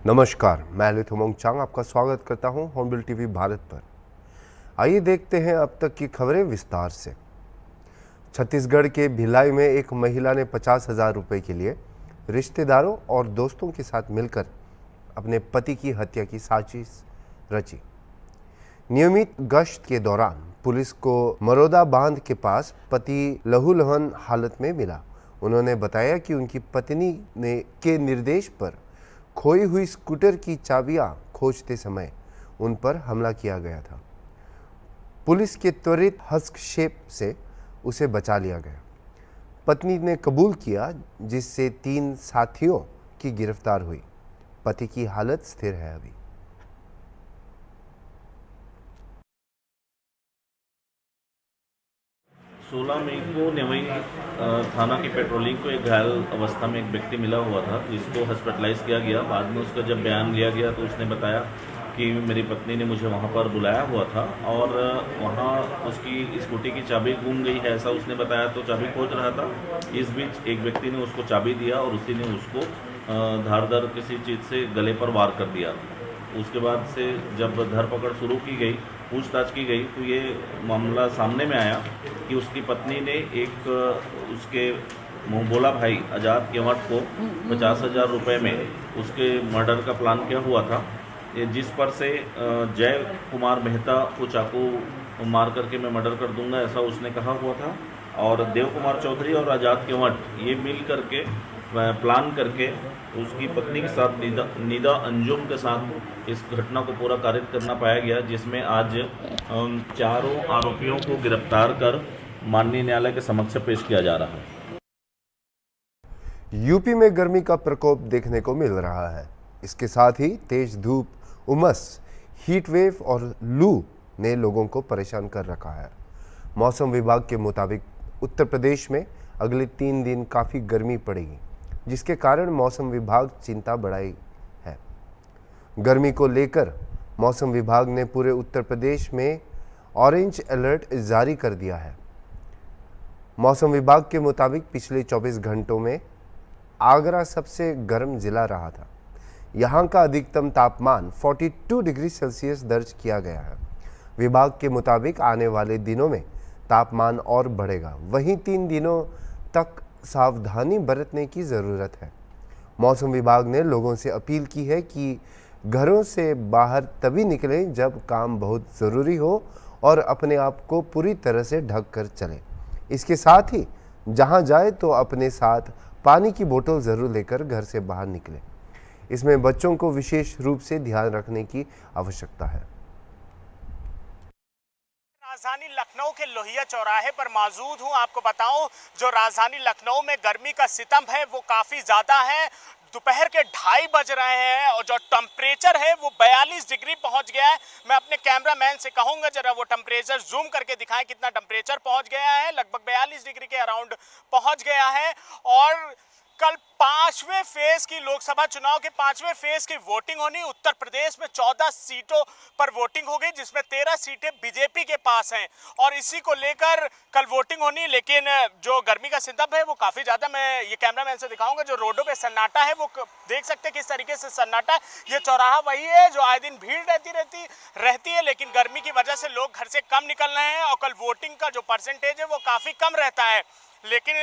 नमस्कार, मैं ललित उमंग चांग आपका स्वागत करता हूं हॉर्नबिल टीवी भारत पर। आइए देखते हैं अब तक की खबरें विस्तार से। छत्तीसगढ़ के भिलाई में एक महिला ने 50,000 रुपये के लिए रिश्तेदारों और दोस्तों के साथ मिलकर अपने पति की हत्या की साजिश रची। नियमित गश्त के दौरान पुलिस को मरोदा बांध के पास पति लहूलुहान हालत में मिला। उन्होंने बताया कि उनकी पत्नी के निर्देश पर खोई हुई स्कूटर की चाबियां खोजते समय उन पर हमला किया गया था। पुलिस के त्वरित हस्तक्षेप से उसे बचा लिया गया। पत्नी ने कबूल किया, जिससे 3 साथियों की गिरफ्तार हुई। पति की हालत स्थिर है। अभी 16 मई को नेवई थाना की पेट्रोलिंग को एक घायल अवस्था में एक व्यक्ति मिला हुआ था, जिसको हॉस्पिटलाइज किया गया। बाद में उसका जब बयान लिया गया तो उसने बताया कि मेरी पत्नी ने मुझे वहाँ पर बुलाया हुआ था और वहाँ उसकी स्कूटी की चाबी गुम गई है, ऐसा उसने बताया। तो चाबी खोज रहा था। इस बीच एक व्यक्ति ने उसको चाबी दिया और उसी ने उसको धारदार किसी चीज़ से गले पर वार कर दिया। उसके बाद से जब धरपकड़ शुरू की गई, पूछताछ की गई, तो ये मामला सामने में आया कि उसकी पत्नी ने एक उसके मुँहबोला भाई आज़ाद केवट को 50,000 रुपये में उसके मर्डर का प्लान किया हुआ था, जिस पर से जय कुमार मेहता को चाकू मार करके मैं मर्डर कर दूंगा, ऐसा उसने कहा हुआ था। और देव कुमार चौधरी और आज़ाद केवट ये मिल करके प्लान करके उसकी पत्नी के साथ निदा अंजुम के साथ इस घटना को पूरा कारित करना पाया गया, जिसमें आज चारों आरोपियों को गिरफ्तार कर माननीय न्यायालय के समक्ष पेश किया जा रहा है। यूपी में गर्मी का प्रकोप देखने को मिल रहा है। इसके साथ ही तेज धूप, उमस, हीट वेव और लू ने लोगों को परेशान कर रखा है। मौसम विभाग के मुताबिक उत्तर प्रदेश में अगले 3 दिन काफ़ी गर्मी पड़ेगी, जिसके कारण मौसम विभाग चिंता बढ़ाई है। गर्मी को लेकर मौसम विभाग ने पूरे उत्तर प्रदेश में ऑरेंज अलर्ट जारी कर दिया है। मौसम विभाग के मुताबिक पिछले 24 घंटों में आगरा सबसे गर्म जिला रहा था। यहाँ का अधिकतम तापमान 42 डिग्री सेल्सियस दर्ज किया गया है। विभाग के मुताबिक आने वाले दिनों में तापमान और बढ़ेगा। वहीं 3 दिनों तक सावधानी बरतने की ज़रूरत है। मौसम विभाग ने लोगों से अपील की है कि घरों से बाहर तभी निकलें जब काम बहुत ज़रूरी हो और अपने आप को पूरी तरह से ढक कर चलें। इसके साथ ही जहां जाए तो अपने साथ पानी की बोतल ज़रूर लेकर घर से बाहर निकलें। इसमें बच्चों को विशेष रूप से ध्यान रखने की आवश्यकता है। राजधानी लखनऊ के लोहिया चौराहे पर मौजूद हूं। आपको बताऊं, जो राजधानी लखनऊ में गर्मी का सितम है वो काफी ज्यादा है। दोपहर के 2:30 बज रहे हैं और जो टेम्परेचर है वो 42 डिग्री पहुंच गया है। मैं अपने कैमरामैन से कहूंगा जरा वो टेम्परेचर जूम करके दिखाएं कितना टेम्परेचर पहुंच गया है। लगभग 42 डिग्री के अराउंड पहुंच गया है। और कल 5वें फेज की लोकसभा चुनाव के 5वें फेज की वोटिंग होनी। उत्तर प्रदेश में 14 सीटों पर वोटिंग होगी, जिसमें 13 सीटें बीजेपी के पास हैं और इसी को लेकर कल वोटिंग होनी। लेकिन जो गर्मी का सितम है वो काफी ज्यादा, मैं ये कैमरामैन से दिखाऊंगा। जो रोडों पे सन्नाटा है वो देख सकते हैं किस तरीके से सन्नाटा है। ये चौराहा वही है जो आए दिन भीड़ रहती है, लेकिन गर्मी की वजह से लोग घर से कम निकल रहे हैं और कल वोटिंग का जो परसेंटेज है वो काफी कम रहता है। लेकिन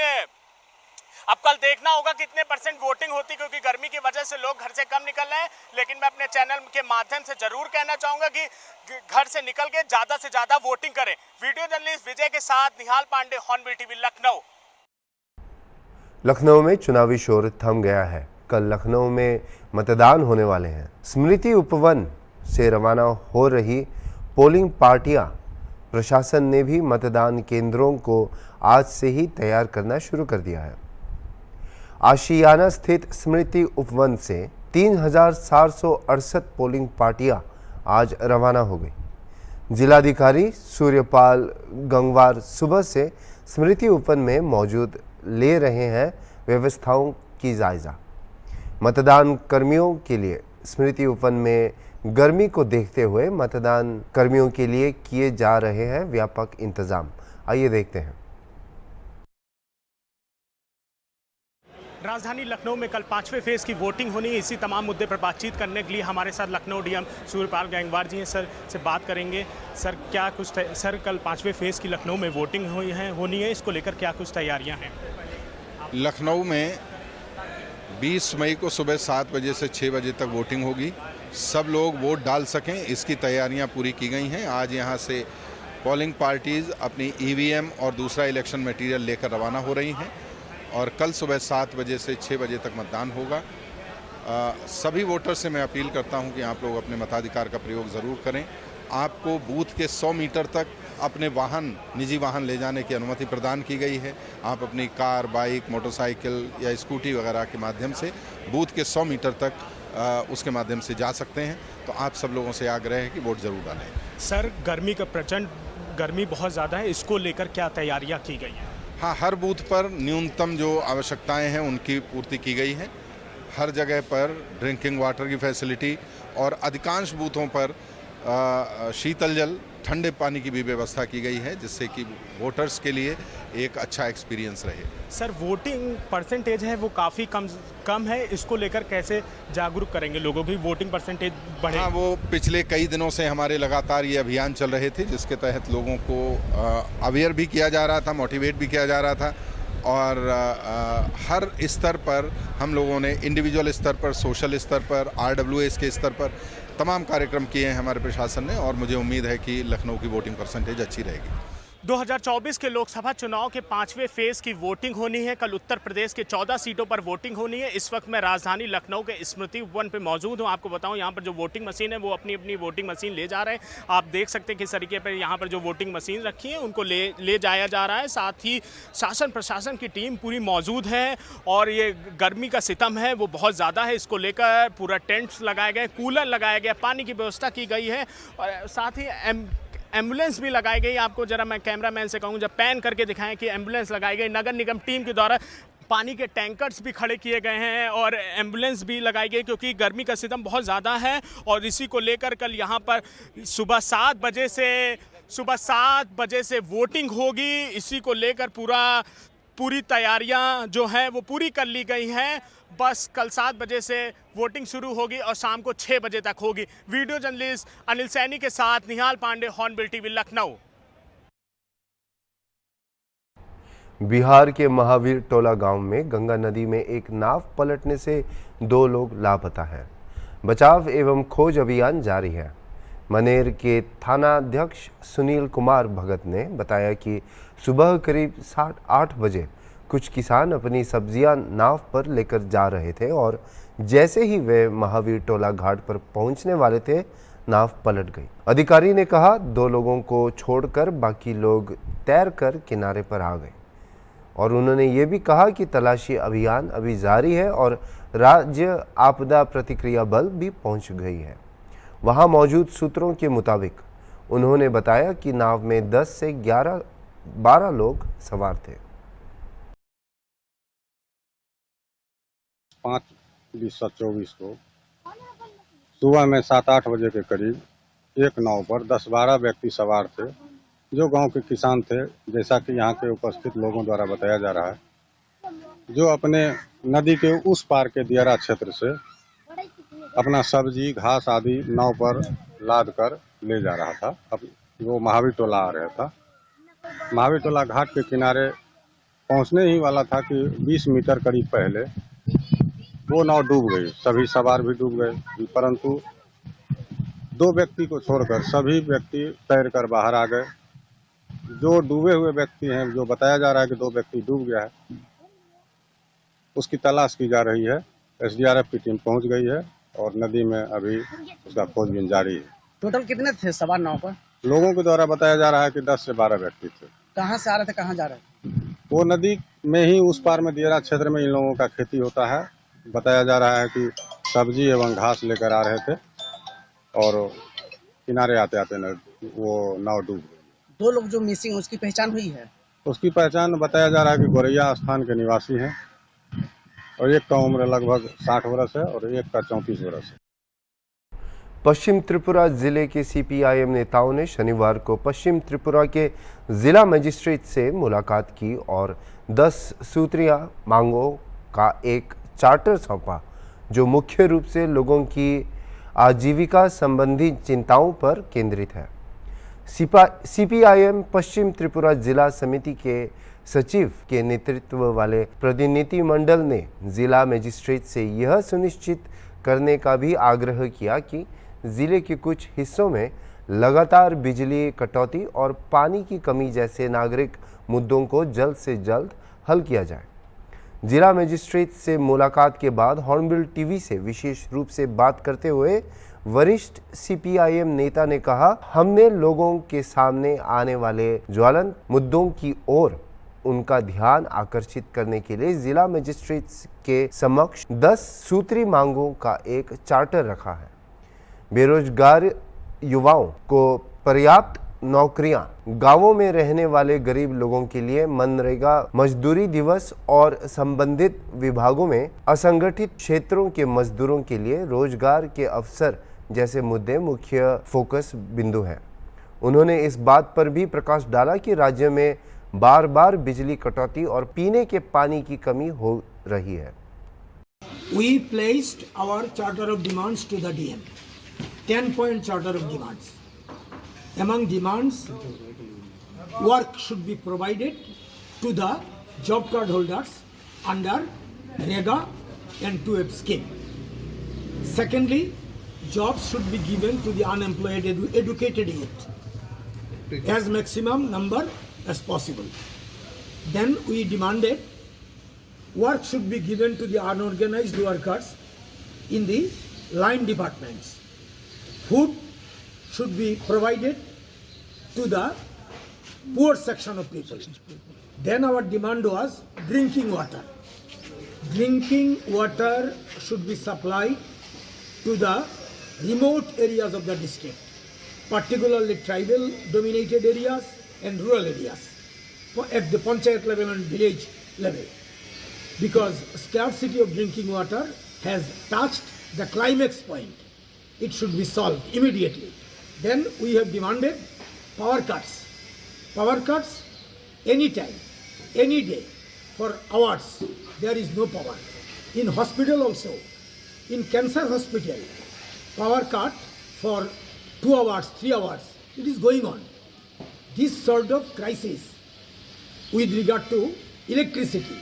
अब कल देखना होगा कितने परसेंट वोटिंग होती, क्योंकि गर्मी की वजह से लोग घर से कम निकल रहे हैं। लेकिन मैं अपने चैनल के माध्यम से जरूर कहना चाहूंगा कि घर से निकल के ज्यादा से ज्यादा वोटिंग करें। वीडियो जर्नलिस्ट विजय के साथ निहाल पांडे, हॉर्नबिल टीवी, लखनऊ। लखनऊ में चुनावी शोर थम गया है। कल लखनऊ में मतदान होने वाले हैं। स्मृति उपवन से रवाना हो रही पोलिंग पार्टियां, प्रशासन ने भी मतदान केंद्रों को आज से ही तैयार करना शुरू कर दिया है। आशियाना स्थित स्मृति उपवन से 3,768 पोलिंग पार्टियां आज रवाना हो गई। जिलाधिकारी सूर्यपाल गंगवार सुबह से स्मृति उपवन में मौजूद ले रहे हैं व्यवस्थाओं की जायजा। मतदान कर्मियों के लिए स्मृति उपवन में गर्मी को देखते हुए मतदान कर्मियों के लिए किए जा रहे हैं व्यापक इंतजाम। आइए देखते हैं। राजधानी लखनऊ में कल 5वें फेज़ की वोटिंग होनी है। इसी तमाम मुद्दे पर बातचीत करने के लिए हमारे साथ लखनऊ डीएम सूर्यपाल गैंगवार जी हैं। सर से बात करेंगे। सर क्या कुछ सर कल 5वें फेज़ की लखनऊ में वोटिंग होनी है, इसको लेकर क्या कुछ तैयारियां हैं? लखनऊ में 20 मई को सुबह 7 बजे से 6 बजे तक वोटिंग होगी। सब लोग वोट डाल सकें, इसकी तैयारियां पूरी की गई हैं। आज यहां से पोलिंग पार्टीज़ अपनी ईवीएम और दूसरा इलेक्शन मटेरियल लेकर रवाना हो रही हैं और कल सुबह 7 बजे से 6 बजे तक मतदान होगा। सभी वोटर से मैं अपील करता हूं कि आप लोग अपने मताधिकार का प्रयोग ज़रूर करें। आपको बूथ के 100 मीटर तक अपने वाहन, निजी वाहन ले जाने की अनुमति प्रदान की गई है। आप अपनी कार, बाइक, मोटरसाइकिल या स्कूटी वगैरह के माध्यम से बूथ के 100 मीटर तक उसके माध्यम से जा सकते हैं। तो आप सब लोगों से आग्रह है कि वोट ज़रूर डालें। सर गर्मी का प्रचंड गर्मी बहुत ज़्यादा है, इसको लेकर क्या तैयारियां की गई हैं? हाँ, हर बूथ पर न्यूनतम जो आवश्यकताएं हैं उनकी पूर्ति की गई है। हर जगह पर ड्रिंकिंग वाटर की फैसिलिटी और अधिकांश बूथों पर शीतल जल, ठंडे पानी की भी व्यवस्था की गई है, जिससे कि वोटर्स के लिए एक अच्छा एक्सपीरियंस रहे। सर वोटिंग परसेंटेज है वो काफ़ी कम है, इसको लेकर कैसे जागरूक करेंगे लोगों की वोटिंग परसेंटेज बढ़े? हाँ, वो पिछले कई दिनों से हमारे लगातार ये अभियान चल रहे थे, जिसके तहत लोगों को अवेयर भी किया जा रहा था, मोटिवेट भी किया जा रहा था और हर स्तर पर हम लोगों ने इंडिविजुअल स्तर पर, सोशल स्तर पर, RWS के स्तर पर तमाम कार्यक्रम किए हैं हमारे प्रशासन ने और मुझे उम्मीद है कि लखनऊ की वोटिंग परसेंटेज अच्छी रहेगी। 2024 के लोकसभा चुनाव के 5वें फेज़ की वोटिंग होनी है। कल उत्तर प्रदेश के 14 सीटों पर वोटिंग होनी है। इस वक्त मैं राजधानी लखनऊ के स्मृति वन पे मौजूद हूं। आपको बताऊं यहाँ पर जो वोटिंग मशीन है वो अपनी अपनी वोटिंग मशीन ले जा रहे हैं। आप देख सकते हैं किस तरीके पर यहाँ पर जो वोटिंग मशीन रखी है उनको ले जाया जा रहा है। साथ ही शासन प्रशासन की टीम पूरी मौजूद है और ये गर्मी का सितम है वो बहुत ज़्यादा है। इसको लेकर पूरा टेंट्स लगाए गए, कूलर लगाया गया, पानी की व्यवस्था की गई है और साथ ही एम्बुलेंस भी लगाई गई। आपको जरा मैं कैमरामैन से कहूँ जब पैन करके दिखाएं कि एम्बुलेंस लगाई गई। नगर निगम टीम के द्वारा पानी के टैंकर्स भी खड़े किए गए हैं और एम्बुलेंस भी लगाई गई क्योंकि गर्मी का सितम बहुत ज़्यादा है और इसी को लेकर कल यहाँ पर सुबह 7 बजे से वोटिंग होगी। इसी को लेकर पूरी तैयारियां जो हैं वो पूरी कर ली गई हैं। बस कल 7 बजे से वोटिंग शुरू होगी और शाम को 6 बजे तक होगी। वीडियो जर्नलिस्ट अनिल सैनी के साथ निहाल पांडे, हॉर्नबिल टीवी, लखनऊ। बिहार के महावीर टोला गांव में गंगा नदी में एक नाव पलटने से 2 लोग लापता हैं। बचाव एवं खोज अभियान जारी है। मनेर के थानाध्यक्ष सुनील कुमार भगत ने बताया कि सुबह करीब 8 बजे कुछ किसान अपनी सब्जियां नाव पर लेकर जा रहे थे और जैसे ही वे महावीर टोला घाट पर पहुंचने वाले थे, नाव पलट गई। अधिकारी ने कहा 2 लोगों को छोड़कर बाकी लोग तैरकर किनारे पर आ गए और उन्होंने ये भी कहा कि तलाशी अभियान अभी जारी है और राज्य आपदा प्रतिक्रिया बल भी पहुंच गई है। वहां मौजूद सूत्रों के मुताबिक उन्होंने बताया कि नाव में 10 से 12 लोग सवार थे। 5/20/24 को सुबह में 7-8 बजे के करीब एक नाव पर 10-12 व्यक्ति सवार थे जो गांव के किसान थे, जैसा कि यहाँ के उपस्थित लोगों द्वारा बताया जा रहा है, जो अपने नदी के उस पार के दियारा क्षेत्र से अपना सब्जी, घास आदि नाव पर लाद कर ले जा रहा था। अब वो महावीर टोला आ रहा था। महावीर टोला घाट के किनारे पहुंचने ही वाला था कि 20 मीटर करीब पहले वो नाव डूब गई। सभी सवार भी डूब गए, परंतु 2 व्यक्ति को छोड़कर सभी व्यक्ति तैरकर बाहर आ गए। जो डूबे हुए व्यक्ति हैं, जो बताया जा रहा है कि 2 व्यक्ति डूब गया है, उसकी तलाश की जा रही है। SDRF की टीम पहुंच गई है और नदी में अभी उसका खोजबीन जारी है। टोटल कितने थे सवार नाव पर? लोगों के द्वारा बताया जा रहा है कि 10 से 12 व्यक्ति थे। कहाँ से आ रहे थे, कहाँ जा रहे थे? वो नदी में ही उस पार में दियारा क्षेत्र में इन लोगों का खेती होता है। बताया जा रहा है कि सब्जी एवं घास लेकर आ रहे थे और किनारे आते आते वो नाव डूब गई। 2 लोग जो मिसिंग, उसकी पहचान हुई है? उसकी पहचान बताया जा रहा है कि गोरैया स्थान के निवासी हैं और एक का उम्र लगभग 60 वर्ष है और एक का 34 वर्ष है। पश्चिम त्रिपुरा जिले के CPIM नेताओं ने शनिवार को पश्चिम त्रिपुरा के जिला मजिस्ट्रेट से मुलाकात की और 10 सूत्रीय मांगों का एक चार्टर सौंपा जो मुख्य रूप से लोगों की आजीविका संबंधी चिंताओं पर केंद्रित है। सीपीआईएम पश्चिम त्रिपुरा जिला समिति के सचिव के नेतृत्व वाले प्रतिनिधिमंडल ने जिला मजिस्ट्रेट से यह सुनिश्चित करने का भी आग्रह किया कि जिले के कुछ हिस्सों में लगातार बिजली कटौती और पानी की कमी जैसे नागरिक मुद्दों को जल्द से जल्द हल किया जाए। जिला मजिस्ट्रेट से मुलाकात के बाद हॉर्नबिल टीवी से विशेष रूप से बात करते हुए वरिष्ठ सीपीआईएम नेता ने कहा, हमने लोगों के सामने आने वाले ज्वलंत मुद्दों की ओर उनका ध्यान आकर्षित करने के लिए जिला मजिस्ट्रेट के समक्ष 10 सूत्री मांगों का एक चार्टर रखा है। बेरोजगार युवाओं को पर्याप्त नौकरियां, गांवों में रहने वाले गरीब लोगों के लिए मनरेगा मजदूरी दिवस और संबंधित विभागों में असंगठित क्षेत्रों के मजदूरों के लिए रोजगार के अवसर जैसे मुद्दे मुख्य फोकस बिंदु हैं। उन्होंने इस बात पर भी प्रकाश डाला कि राज्य में बार बार बिजली कटौती और पीने के पानी की कमी हो रही है। We placed our charter of demands to the DM, 10-point charter of demands. Among demands, work should be provided to the job card holders under REGA and 2F scheme. Secondly, jobs should be given to the unemployed educated youth as maximum number as possible. Then we demanded work should be given to the unorganized workers in the line departments. Food should be provided to the poor section of people. Then our demand was drinking water. Drinking water should be supplied to the remote areas of the district, particularly tribal dominated areas and rural areas at the panchayat level and village level, because scarcity of drinking water has touched the climax point. It should be solved immediately. Then we have demanded power cuts. Power cuts anytime, any day, for hours. There is no power. In hospital also, in cancer hospital, power cut for 2 hours, 3 hours. It is going on. This sort of crisis with regard to electricity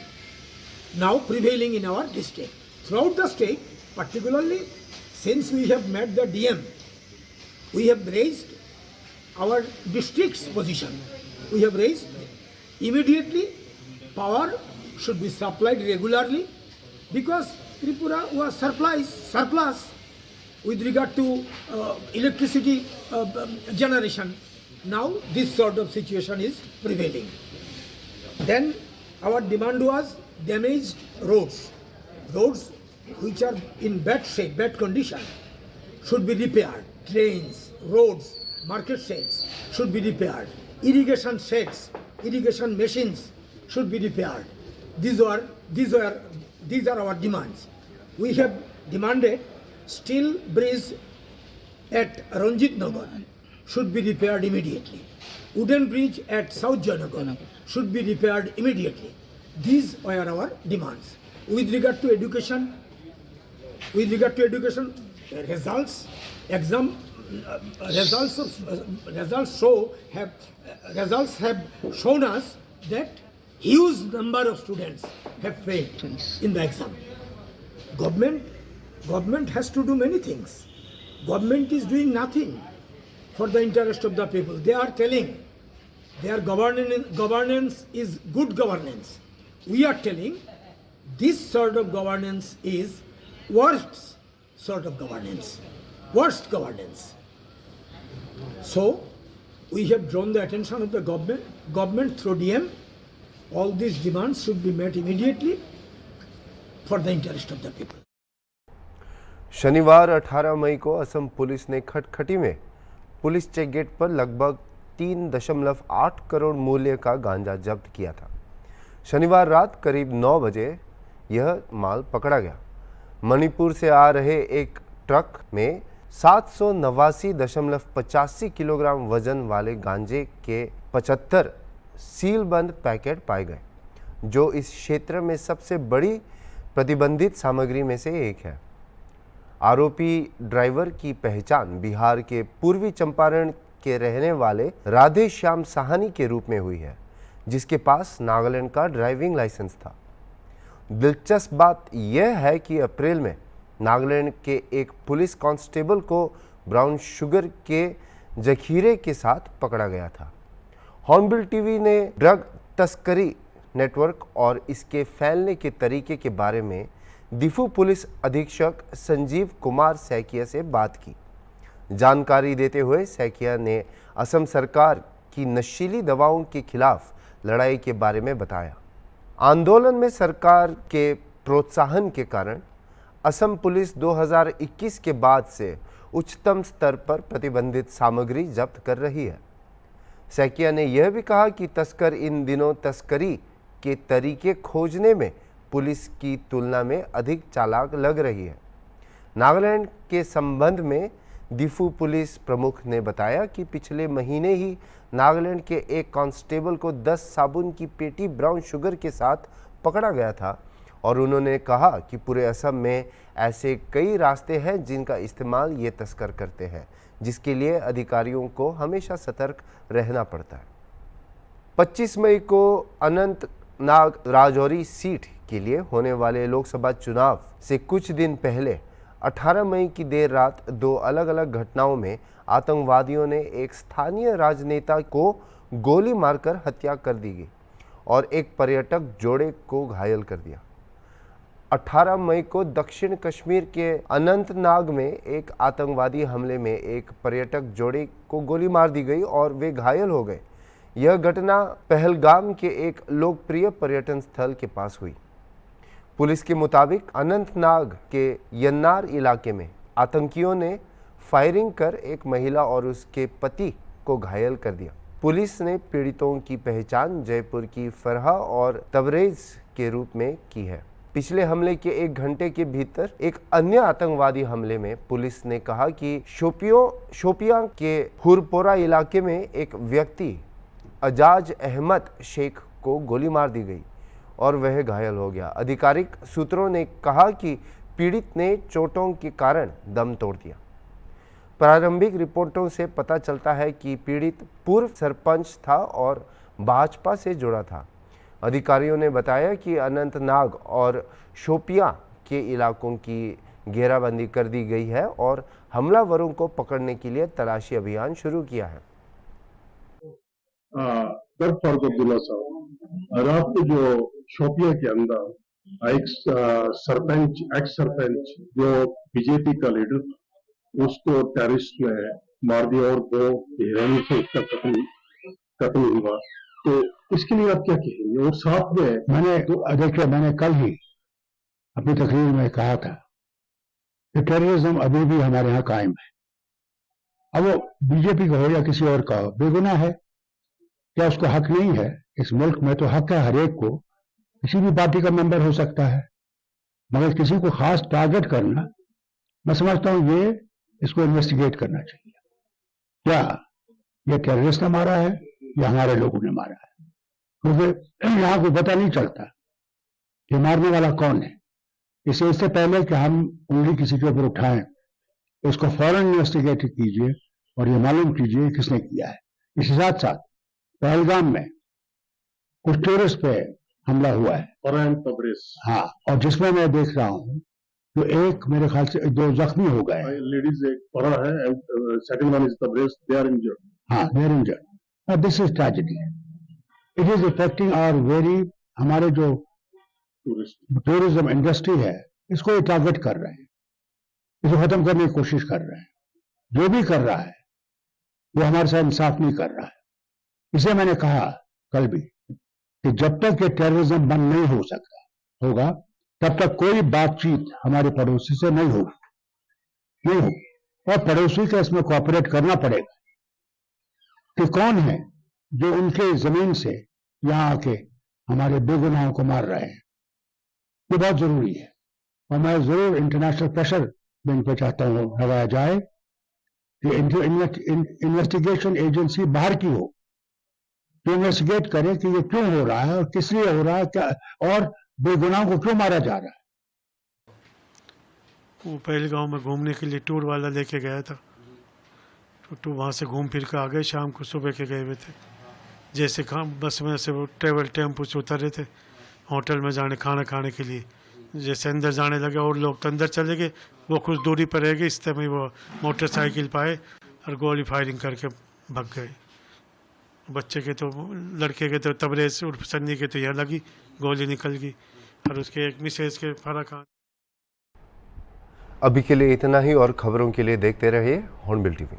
now prevailing in our district. Throughout the state, particularly since we have met the DM, we have raised our district's position. We have raised immediately power should be supplied regularly, because Tripura was surplus with regard to electricity generation. Now this sort of situation is prevailing. Then our demand was damaged roads. Roads which are in bad shape, bad condition, should be repaired. Drains, roads, market sheds should be repaired. Irrigation sheds, irrigation machines should be repaired. These are our demands. We have demanded steel bridge at Ranjit Nagar should be repaired immediately. Wooden bridge at South Janagar should be repaired immediately. These are our demands. With regard to education, results, exam results have shown us that huge number of students have failed in the exam. Government has to do many things. Government is doing nothing for the interest of the people. They are telling their governance is good governance. We are telling this sort of governance is worst sort of governance, worst governance. So we have drawn the attention of the government through DM. All these demands should be met immediately for the interest of the people. शनिवार 18 मई को Assam police ने खटखटी में police check gate पर लगभग 3.8 करोड़ मूल्य का गांजा जब्त किया था। शनिवार रात करीब 9 बजे यह माल पकड़ा गया। मणिपुर से आ रहे एक ट्रक में 789.85 किलोग्राम वजन वाले गांजे के 75 सीलबंद पैकेट पाए गए, जो इस क्षेत्र में सबसे बड़ी प्रतिबंधित सामग्री में से एक है। आरोपी ड्राइवर की पहचान बिहार के पूर्वी चंपारण के रहने वाले राधे श्याम साहनी के रूप में हुई है, जिसके पास नागालैंड का ड्राइविंग लाइसेंस था। दिलचस्प बात यह है कि अप्रैल में नागालैंड के एक पुलिस कांस्टेबल को ब्राउन शुगर के जखीरे के साथ पकड़ा गया था। हॉर्नबिल टीवी ने ड्रग तस्करी नेटवर्क और इसके फैलने के तरीके के बारे में दिफू पुलिस अधीक्षक संजीव कुमार सैकिया से बात की। जानकारी देते हुए सैकिया ने असम सरकार की नशीली दवाओं के खिलाफ लड़ाई के बारे में बताया। आंदोलन में सरकार के प्रोत्साहन के कारण असम पुलिस 2021 के बाद से उच्चतम स्तर पर प्रतिबंधित सामग्री जब्त कर रही है। सैकिया ने यह भी कहा कि तस्कर इन दिनों तस्करी के तरीके खोजने में पुलिस की तुलना में अधिक चालाक लग रही है। नागालैंड के संबंध में दिफू पुलिस प्रमुख ने बताया कि पिछले महीने ही नागालैंड के एक कांस्टेबल को 10 साबुन की पेटी ब्राउन शुगर के साथ पकड़ा गया था और उन्होंने कहा कि पूरे असम में ऐसे कई रास्ते हैं जिनका इस्तेमाल ये तस्कर करते हैं, जिसके लिए अधिकारियों को हमेशा सतर्क रहना पड़ता है। 25 मई को अनंतनाग राजौरी सीट के लिए होने वाले लोकसभा चुनाव से कुछ दिन पहले 18 मई की देर रात 2 अलग अलग घटनाओं में आतंकवादियों ने एक स्थानीय राजनेता को गोली मारकर हत्या कर दी गई और एक पर्यटक जोड़े को घायल कर दिया। 18 मई को दक्षिण कश्मीर के अनंतनाग में एक आतंकवादी हमले में एक पर्यटक जोड़े को गोली मार दी गई और वे घायल हो गए। यह घटना पहलगाम के एक लोकप्रिय पर्यटन स्थल के पास हुई। पुलिस के मुताबिक अनंतनाग के यन्नार इलाके में आतंकियों ने फायरिंग कर एक महिला और उसके पति को घायल कर दिया। पुलिस ने पीड़ितों की पहचान जयपुर की फरहा और तबरेज के रूप में की है। पिछले हमले के 1 घंटे के भीतर एक अन्य आतंकवादी हमले में पुलिस ने कहा कि शोपियां के हुरपोरा इलाके में एक व्यक्ति अजाज अहमद शेख को गोली मार दी गई और वह घायल हो गया। आधिकारिक सूत्रों ने कहा कि पीड़ित ने चोटों के कारण दम तोड़ दिया। प्रारंभिक रिपोर्टों से पता चलता है कि पीड़ित पूर्व सरपंच था और भाजपा से जुड़ा था। अधिकारियों ने बताया कि अनंतनाग और शोपियां के इलाकों की घेराबंदी कर दी गई है और हमलावरों को पकड़ने के लिए तलाशी अभियान शुरू किया है। अब्दुल्ला साहब, रात को जो शोपिया के अंदर एक्स सरपंच जो बीजेपी का लीडर, उसको टेररिस्ट ने मार दिया और 2 हिरानी से उसका कत्ल हुआ। तो इसके लिए आप क्या कहेंगे? और साथ में मैंने कल ही अपनी तकरीर में कहा था कि टेररिज्म अभी भी हमारे यहाँ कायम है। अब वो बीजेपी का हो या किसी और का हो, बेगुनाह है। क्या उसको हक नहीं है? इस मुल्क में तो हक है हर एक को, किसी भी पार्टी का मेंबर हो सकता है, मगर किसी को खास टारगेट करना, मैं समझता हूं ये इसको इन्वेस्टिगेट करना चाहिए। क्या ये टेररिस्ट ने मारा है या हमारे लोगों ने मारा है? क्योंकि यहां कोई पता नहीं चलता कि मारने वाला कौन है। इससे पहले कि हम उंगली किसी के ऊपर उठाएं, इसको फौरन इन्वेस्टिगेट कीजिए और ये मालूम कीजिए किसने किया है। इसके साथ साथ पहलगाम में कुछ टूरिस्ट पे हमला हुआ है, हाँ, और जिसमें मैं देख रहा हूं तो एक मेरे ख्याल से 2 जख्मी हो गए। लेडीज एक पड़ा है and second one is Tabrez, they are injured. हाँ, they are injured. This is tragedy. It is affecting our हमारे जो टूरिज्म इंडस्ट्री है, इसको ये टारगेट कर रहे हैं, इसको खत्म करने की कोशिश कर रहे हैं। जो भी कर रहा है वो हमारे साथ इंसाफ नहीं कर रहा है। इसे मैंने कहा कल भी कि जब तक ये टेररिज्म बंद नहीं हो सकता होगा, तब तक कोई बातचीत हमारे पड़ोसी से नहीं होगी और पड़ोसी को इसमें कोऑपरेट करना पड़ेगा कि कौन है जो उनके जमीन से यहां आके हमारे बेगुनाहों को मार रहे हैं। ये बहुत जरूरी है और मैं जरूर इंटरनेशनल प्रेशर भी इन पर चाहता हूं लगाया जाए कि इन्वेस्टिगेशन एजेंसी बाहर की हो, तो इन्वेस्टिगेट करें कि ये क्यों हो रहा है और किस लिए हो रहा है, क्या और बेगुनाहों को क्यों मारा जा रहा है। वो पहलगांव में घूमने के लिए टूर वाला लेके गया था, तो वहाँ से घूम फिर कर आ गए। शाम को सुबह के गए हुए थे। जैसे बस में से वो ट्रेवल टेम्पो से उतरे थे होटल में जाने खाना खाने के लिए, जैसे अंदर जाने लगे और लोग तो अंदर चले गए, वो कुछ दूरी पर रह गए। इस समय वो मोटरसाइकिल पाए और गोली फायरिंग करके भाग गए। बच्चे के तो लड़के के तो तबरेज उर्फ सन्नी के तो यहाँ लगी, गोली निकल गई, और उसके एक मिसेज के फरा खान। अभी के लिए इतना ही, और खबरों के लिए देखते रहिए हॉर्नबिल टीवी।